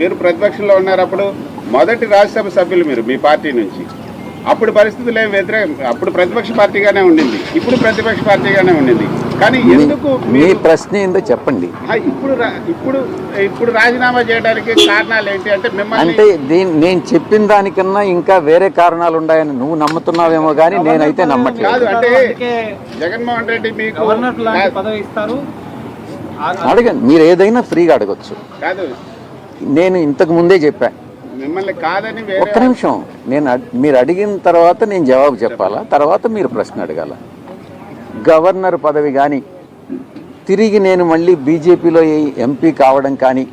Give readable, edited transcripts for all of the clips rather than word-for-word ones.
మీరు ప్రతిపక్షంలో ఉన్నారు, అప్పుడు మొదటి రాజ్యసభ సభ్యులు మీరు మీ పార్టీ నుంచి. అప్పుడు పరిస్థితులు ఏమి వ్యతిరేకం, అప్పుడు ప్రతిపక్ష పార్టీగానే ఉండింది, ఇప్పుడు ప్రతిపక్ష పార్టీగానే ఉండింది. కానీ ఎందుకు మీ ప్రశ్న ఏందో చెప్పండి. ఇప్పుడు రాజీనామా చేయడానికి కారణాలు ఏంటి అంటే మిమ్మల్ని అంటే నేను చెప్పిన దానికన్నా ఇంకా వేరే కారణాలు ఉన్నాయని నువ్వు నమ్ముతున్నావేమో కానీ నేనైతే నమ్మట్లేదు. అంటే జగన్మోహన్ రెడ్డి మీకు అడగండి, మీరు ఏదైనా ఫ్రీగా అడగచ్చు. కాదు, నేను ఇంతకు ముందే చెప్పాను మిమ్మల్ని కాదని. ఒక్క నిమిషం, మీరు అడిగిన తర్వాత నేను జవాబు చెప్పాలా, తర్వాత మీరు ప్రశ్న అడగాల. గవర్నర్ పదవి కానీ తిరిగి నేను మళ్ళీ బీజేపీలో ఎంపీ కావడం కానీ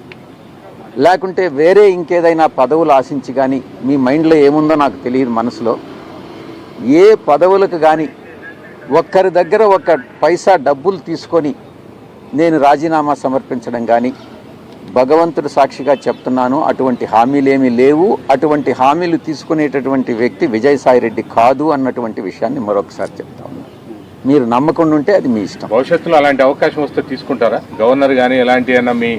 లేకుంటే వేరే ఇంకేదైనా పదవులు ఆశించి కానీ మీ మైండ్లో ఏముందో నాకు తెలియదు. మనసులో ఏ పదవులకు కానీ ఒక్కరి దగ్గర ఒక్క పైసా డబ్బులు తీసుకొని నేను రాజీనామా సమర్పించడం కానీ భగవంతుడు సాక్షిగా చెప్తున్నాను, అటువంటి హామీలేమీ లేవు. అటువంటి హామీలు తీసుకునేటటువంటి వ్యక్తి విజయసాయిరెడ్డి కాదు అన్నటువంటి విషయాన్ని మరొకసారి చెప్తా ఉన్నాను. మీరు నమ్మకుండా ఉంటే అది మీ ఇష్టం. భవిష్యత్తులో అలాంటి అవకాశం వస్తే తీసుకుంటారా? గవర్నర్ కానీ ఎలాంటి అయినా మీ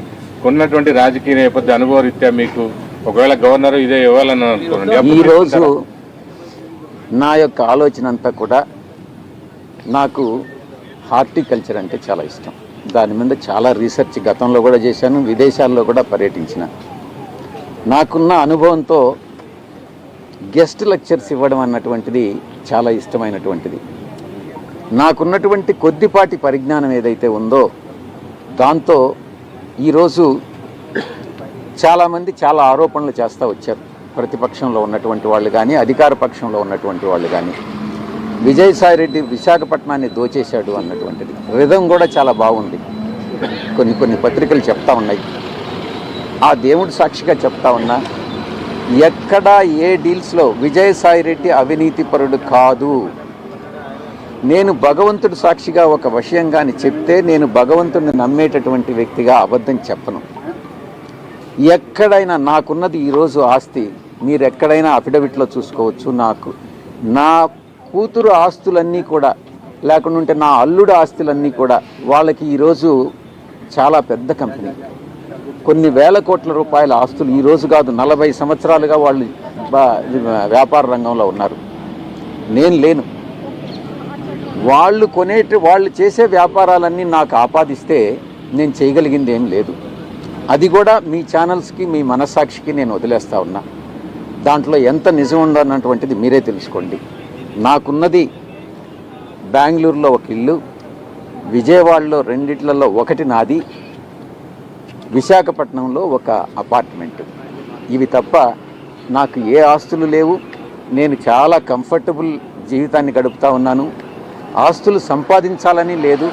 కొన్నటువంటి రాజకీయ నేపథ్య అనుభవ రీత్యా మీకు ఒకవేళ గవర్నర్ ఇదే ఇవ్వాలని అనుకోండి, ఈరోజు నా యొక్క ఆలోచన అంతా కూడా నాకు హార్టికల్చర్ అంటే చాలా ఇష్టం. దాని మీద చాలా రీసెర్చ్ గతంలో కూడా చేశాను, విదేశాల్లో కూడా పర్యటించిన. నాకున్న అనుభవంతో గెస్ట్ లెక్చర్స్ ఇవ్వడం అన్నటువంటిది చాలా ఇష్టమైనటువంటిది. నాకున్నటువంటి కొద్దిపాటి పరిజ్ఞానం ఏదైతే ఉందో దాంతో ఈరోజు చాలామంది చాలా ఆరోపణలు చేస్తూ వచ్చారు. ప్రతిపక్షంలో ఉన్నటువంటి వాళ్ళు కానీ అధికార పక్షంలో ఉన్నటువంటి వాళ్ళు కానీ విజయసాయిరెడ్డి విశాఖపట్నాన్ని దోచేశాడు అన్నటువంటిది రిధం కూడా చాలా బాగుంది. కొన్ని పత్రికలు చెప్తా ఉన్నాయి. ఆ దేవుడి సాక్షిగా చెప్తా ఉన్నా, ఎక్కడా ఏ డీల్స్లో విజయసాయిరెడ్డి అవినీతిపరుడు కాదు. నేను భగవంతుడు సాక్షిగా ఒక విషయం కానీ చెప్తే నేను భగవంతుడిని నమ్మేటటువంటి వ్యక్తిగా అబద్ధం చెప్పను. ఎక్కడైనా నాకున్నది ఈరోజు ఆస్తి మీరు ఎక్కడైనా అఫిడవిట్లో చూసుకోవచ్చు. నా కూతురు ఆస్తులన్నీ కూడా లేకుంటే నా అల్లుడు ఆస్తులన్నీ కూడా వాళ్ళకి ఈరోజు చాలా పెద్ద కంపెనీ, కొన్ని వేల కోట్ల రూపాయల ఆస్తులు ఈరోజు కాదు 40 సంవత్సరాలుగా వాళ్ళు వ్యాపార రంగంలో ఉన్నారు. నేను లేను. వాళ్ళు చేసే వ్యాపారాలన్నీ నాకు ఆపాదిస్తే నేను చేయగలిగింది ఏం లేదు. అది కూడా మీ ఛానల్స్కి మీ మనస్సాక్షికి నేను వదిలేస్తా ఉన్నా. దాంట్లో ఎంత నిజం ఉందన్నటువంటిది మీరే తెలుసుకోండి. నాకున్నది బెంగళూరులో ఒక ఇల్లు, విజయవాడలో 2 ఒకటి నాది, విశాఖపట్నంలో ఒక అపార్ట్మెంట్. ఇవి తప్ప నాకు ఏ ఆస్తులు లేవు. నేను చాలా కంఫర్టబుల్ జీవితాన్ని గడుపుతూ ఉన్నాను. ఆస్తులు సంపాదించాలని లేదు.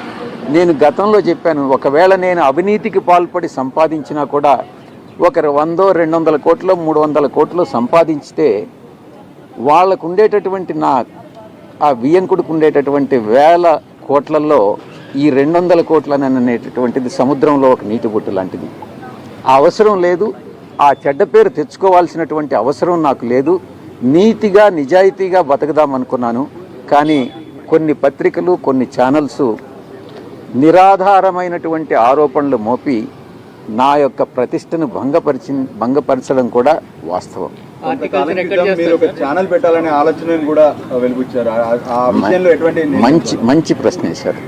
నేను గతంలో చెప్పాను, ఒకవేళ నేను అవినీతికి పాల్పడి సంపాదించినా కూడా ఒకరు 100, 200 కోట్లు 300 కోట్లు సంపాదించితే వాళ్ళకు ఉండేటటువంటి ఆ వియ్యంకుడికి ఉండేటటువంటి వేల కోట్లలో ఈ 200 కోట్లని అనేటటువంటిది సముద్రంలో ఒక నీటి బొట్టు లాంటిది. ఆ అవసరం లేదు. ఆ చెడ్డ పేరు తెచ్చుకోవాల్సినటువంటి అవసరం నాకు లేదు. నీతిగా నిజాయితీగా బతకదామనుకున్నాను. కానీ కొన్ని పత్రికలు కొన్ని ఛానల్స్ నిరాధారమైనటువంటి ఆరోపణలు మోపి నా యొక్క ప్రతిష్టను భంగపరచడం కూడా వాస్తవం. ఛానల్ పెట్టాలనే ఆలోచనను కూడా వెలిబుచ్చారు. మంచి ప్రశ్న వేశారు.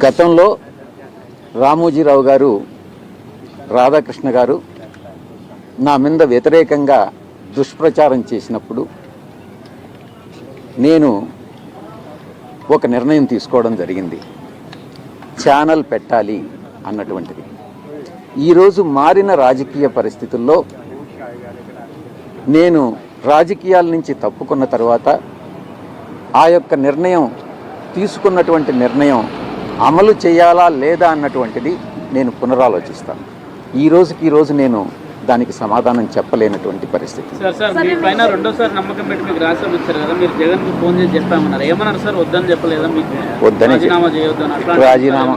గతంలో రామోజీరావు గారు, రాధాకృష్ణ గారు నా మీద వ్యతిరేకంగా దుష్ప్రచారం చేసినప్పుడు నేను ఒక నిర్ణయం తీసుకోవడం జరిగింది, ఛానల్ పెట్టాలి అన్నటువంటిది. ఈరోజు మారిన రాజకీయ పరిస్థితుల్లో నేను రాజకీయాల నుంచి తప్పుకున్న తర్వాత ఆ యొక్క నిర్ణయం తీసుకున్నటువంటి నిర్ణయం అమలు చేయాలా లేదా అన్నటువంటిది నేను పునరాలోచిస్తాను. ఈరోజు నేను దానికి సమాధానం చెప్పలేనటువంటి పరిస్థితి. సార్ మీ పైన రెండోసారి నమ్మకం పెట్టి మీకు రాష్ట్రం ఇచ్చారు కదా, మీరు జగన్కి ఫోన్ చేసి చెప్పామన్నారు, ఏమన్నారు సార్? వద్దని చెప్పలేదా? మీకు రాజీనామా చేయొద్దని రాజీనామా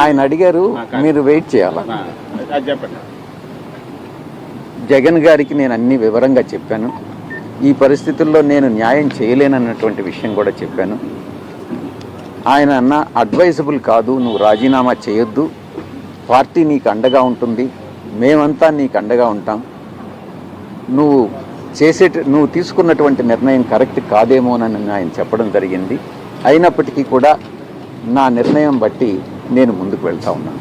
ఆయన అడిగారు, మీరు వెయిట్ చేయాలా? చెప్పండి. జగన్ గారికి నేను అన్ని వివరంగా చెప్పాను. ఈ పరిస్థితుల్లో నేను న్యాయం చేయలేనన్నటువంటి విషయం కూడా చెప్పాను. ఆయన అడ్వైజబుల్ కాదు, నువ్వు రాజీనామా చేయొద్దు, పార్టీ నీకు అండగా ఉంటుంది, మేమంతా నీకు అండగా ఉంటాం. నువ్వు తీసుకున్నటువంటి నిర్ణయం కరెక్ట్ కాదేమోనని ఆయన చెప్పడం జరిగింది. అయినప్పటికీ కూడా నా నిర్ణయం బట్టి నేను ముందుకు వెళ్తా ఉన్నాను.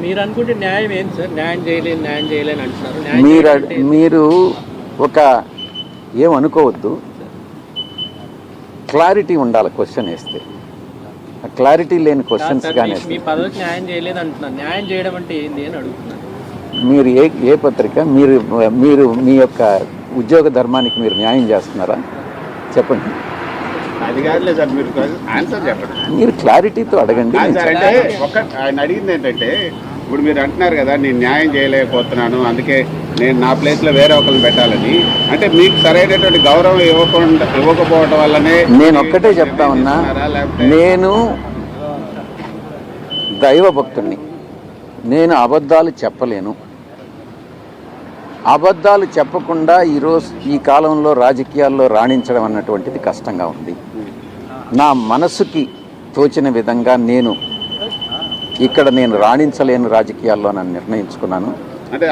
మీరు అనుకుంటే న్యాయం ఏంటి సార్? న్యాయం చేయలేని అంటున్నారు. మీరు ఒక ఏమనుకోవద్దు, క్లారిటీ ఉండాలి క్వశ్చన్ వేస్తే. ఆ క్లారిటీ లేని క్వశ్చన్స్ కానీ మీ పదవికి న్యాయం చేయలేదు అంటున్నారు. న్యాయం చేయడం అంటే ఏంది అని అడుగుతున్నారు. మీరు ఏ పత్రిక మీరు మీ యొక్క ఉద్యోగ ధర్మానికి మీరు న్యాయం చేస్తున్నారా చెప్పండి. అది కాదులే సార్, మీరు ఆన్సర్ చెప్పండి. మీరు క్లారిటీతో అడగండి. అంటే ఆయన అడిగింది ఏంటంటే, ఇప్పుడు మీరు అంటున్నారు కదా నేను న్యాయం చేయలేకపోతున్నాను, అందుకే నేను నా ప్లేస్లో వేరే ఒకరిని పెట్టాలని. అంటే మీకు సరైనటువంటి గౌరవం ఇవ్వకపోవడం వల్లనే నేను ఒక్కటే చెప్తా ఉన్నా, నేను దైవ భక్తుడిని, నేను అబద్ధాలు చెప్పలేను. అబద్ధాలు చెప్పకుండా ఈ కాలంలో రాజకీయాల్లో రాణించడం అన్నటువంటిది కష్టంగా ఉంది. నా మనసుకి తోచిన విధంగా నేను రాణించలేను రాజకీయాల్లో నన్ను నిర్ణయించుకున్నాను.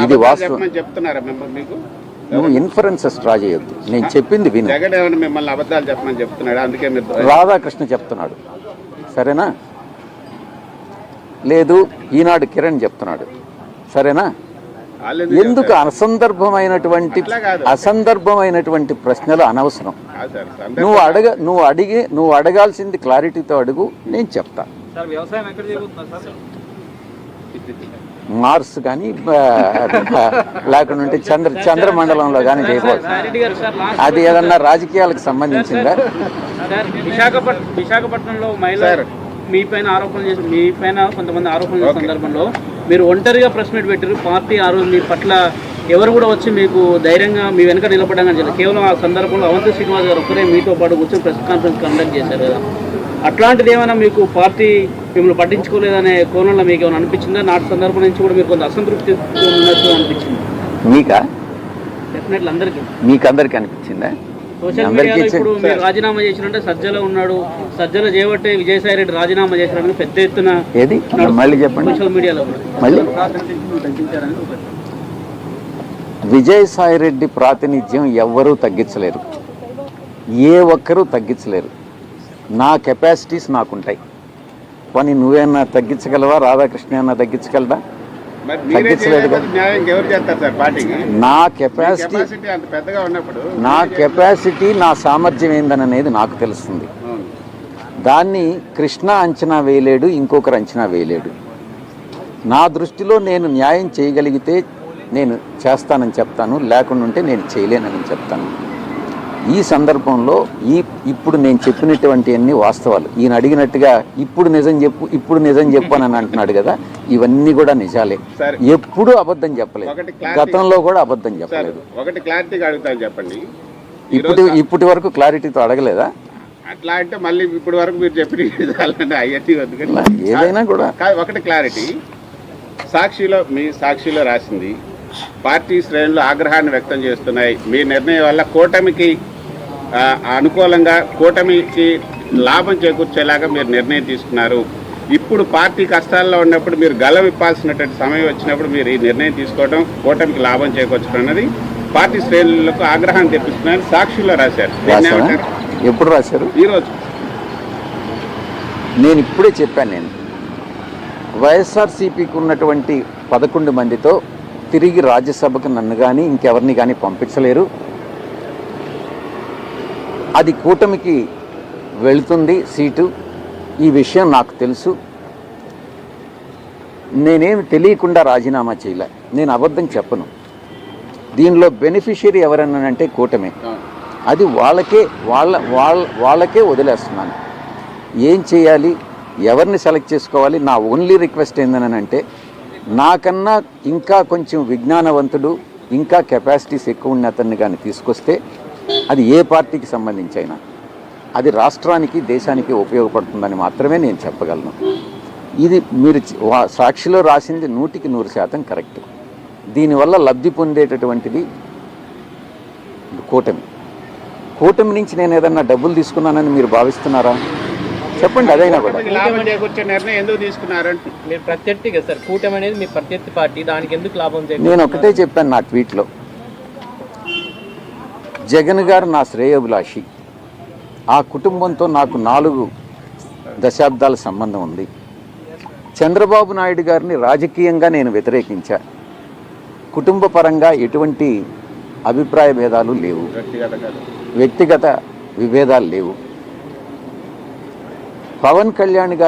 ఇది వాస్తవం. నువ్వు ఇన్ఫరెన్సెస్ డ్రా చేయొద్దు, నేను చెప్పింది విను. మిమ్మల్ని అబద్ధాలు చెప్పమని చెప్తున్నాడు, అందుకే రాధాకృష్ణ చెప్తున్నాడు, సరేనా? లేదు ఈనాడు కిరణ్ చెప్తున్నాడు, సరేనా? ఎందుకు అసందర్భమైనటువంటి ప్రశ్నలు అనవసరం. నువ్వు అడగాల్సింది క్లారిటీతో అడుగు, నేను చెప్తా. మార్స్ కానీ లేకుంటే చంద్రమండలంలో కానీ చేయకూడదు. అది ఏదన్నా రాజకీయాలకు సంబంధించిందా? విశాఖపట్నంలో మీ పైన ఆరోపణలు చేసి కొంతమంది ఆరోపణలు చేసిన సందర్భంలో మీరు ఒంటరిగా ప్రెస్ మీట్ పెట్టారు. పార్టీ ఆ రోజు మీ పట్ల ఎవరు కూడా వచ్చి మీకు ధైర్యంగా మీ వెనక నిలబడడం చెప్పారు. కేవలం ఆ సందర్భంలో అవంతి శ్రీనివాస్ గారు ఒక్కరే మీతో పాటు కూర్చొని ప్రెస్ కాన్ఫరెన్స్ కండక్ట్ చేశారు కదా. అట్లాంటిది ఏమైనా మీకు పార్టీ మిమ్మల్ని పట్టించుకోలేదనే కోణంలో మీకు ఏమైనా అనిపించిందా? నాటి సందర్భం నుంచి కూడా మీరు కొంత అసంతృప్తి ఉన్నట్టు అనిపించింది మీకా? డెఫినెట్లీ మీకందరికీ అనిపించిందా? సోషల్ మీడియాలో ఇప్పుడు మీరు రాజీనామా చేసినంటే సజ్జలో ఉన్నాడు, సజ్జల చేయబట్టే విజయసాయి రెడ్డి రాజీనామా చేసినట్టు పెద్ద ఎత్తున మళ్ళీ చెప్పండి. సోషల్ మీడియాలో మళ్ళీ విజయసాయి రెడ్డి ప్రాతినిధ్యం ఎవ్వరూ తగ్గించలేరు, ఏ ఒక్కరూ తగ్గించలేరు. నా కెపాసిటీస్ నాకుంటాయి. కానీ నువ్వేమన్నా తగ్గించగలవా? రాధాకృష్ణ ఏమన్నా తగ్గించగలరా? నా కెపాసిటీ నా సామర్థ్యం ఏందనేది నాకు తెలుస్తుంది. దాన్ని కృష్ణ అంచనా వేయలేడు, ఇంకొకరు అంచనా వేయలేడు. నా దృష్టిలో నేను న్యాయం చేయగలిగితే నేను చేస్తానని చెప్తాను, లేకుంటే నేను చేయలేనని చెప్తాను. ఈ సందర్భంలో ఇప్పుడు నేను చెప్పినటువంటి అన్ని వాస్తవాలు. ఈయన అడిగినట్టుగా ఇప్పుడు నిజం చెప్పు అని అంటున్నాడు కదా, ఇవన్నీ కూడా నిజాలే. ఎప్పుడు అబద్ధం చెప్పలేదు, గతంలో కూడా అబద్ధం చెప్పలేదు. ఒకటి క్లారిటీగా అడుగుతాను చెప్పండి. ఇప్పటి వరకు క్లారిటీతో అడగలేదా? అట్లా అంటే మళ్ళీ ఇప్పటి వరకు మీరు చెప్పిన ఏదైనా కూడా ఒకటి క్లారిటీ. సాక్షిలో రాసింది పార్టీ శ్రేణులు ఆగ్రహాన్ని వ్యక్తం చేస్తున్నాయి. మీ నిర్ణయం వల్ల కూటమికి అనుకూలంగా, కూటమికి లాభం చేకూర్చేలాగా మీరు నిర్ణయం తీసుకున్నారు. ఇప్పుడు పార్టీ కష్టాల్లో ఉన్నప్పుడు మీరు గలం ఇప్పాల్సినటువంటి సమయం వచ్చినప్పుడు మీరు ఈ నిర్ణయం తీసుకోవడం కూటమికి లాభం చేకూర్చడం అన్నది పార్టీ శ్రేణులకు ఆగ్రహాన్ని తెప్పిస్తున్నారని సాక్షిలో రాశారు. ఎప్పుడు రాశారు? ఈరోజు. నేను ఇప్పుడే చెప్పాను. వైఎస్ఆర్సీపీకి ఉన్నటువంటి 11 మందితో తిరిగి రాజ్యసభకు నన్ను కానీ ఇంకెవరిని కానీ పంపించలేరు. అది కూటమికి వెళుతుంది సీటు. ఈ విషయం నాకు తెలుసు. నేనేమి తెలియకుండా రాజీనామా చేయలే. నేను అబద్ధం చెప్పను. దీనిలో బెనిఫిషియరీ ఎవరన్నానంటే కూటమే. అది వాళ్ళకే వదిలేస్తున్నాను. ఏం చేయాలి, ఎవరిని సెలెక్ట్ చేసుకోవాలి? నా ఓన్లీ రిక్వెస్ట్ ఏందనంటే, నాకన్నా ఇంకా కొంచెం విజ్ఞానవంతుడు, ఇంకా కెపాసిటీస్ ఎక్కువ ఉన్న అతన్ని కానీ తీసుకొస్తే అది ఏ పార్టీకి సంబంధించి అయినా అది రాష్ట్రానికి, దేశానికి ఉపయోగపడుతుందని మాత్రమే నేను చెప్పగలను. ఇది మీరు సాక్షిలో రాసింది 100% కరెక్ట్. దీనివల్ల లబ్ధి పొందేటటువంటిది కూటమి నుంచి నేను ఏదన్నా డబ్బులు తీసుకున్నానని మీరు భావిస్తున్నారా? చెప్పండి అదైనా కూడా. కూటమికి లాభం చేకూర్చే నిర్ణయం ఎందుకు తీసుకున్నారంటే మీరు ప్రత్యర్థి కదా సార్, కూటమి అనేది మీ ప్రత్యర్థి పార్టీ, దానికి ఎందుకు లాభం నేను ఒకటే చెప్పాను నా ట్వీట్లో, జగన్ గారు నా శ్రేయోభిలాషి, ఆ కుటుంబంతో నాకు 4 దశాబ్దాల సంబంధం ఉంది. చంద్రబాబు నాయుడు గారిని రాజకీయంగా నేను వ్యతిరేకించా, కుటుంబ పరంగా ఎటువంటి అభిప్రాయ భేదాలు లేవు, వ్యక్తిగత విభేదాలు లేవు. పవన్ కళ్యాణ్ గారు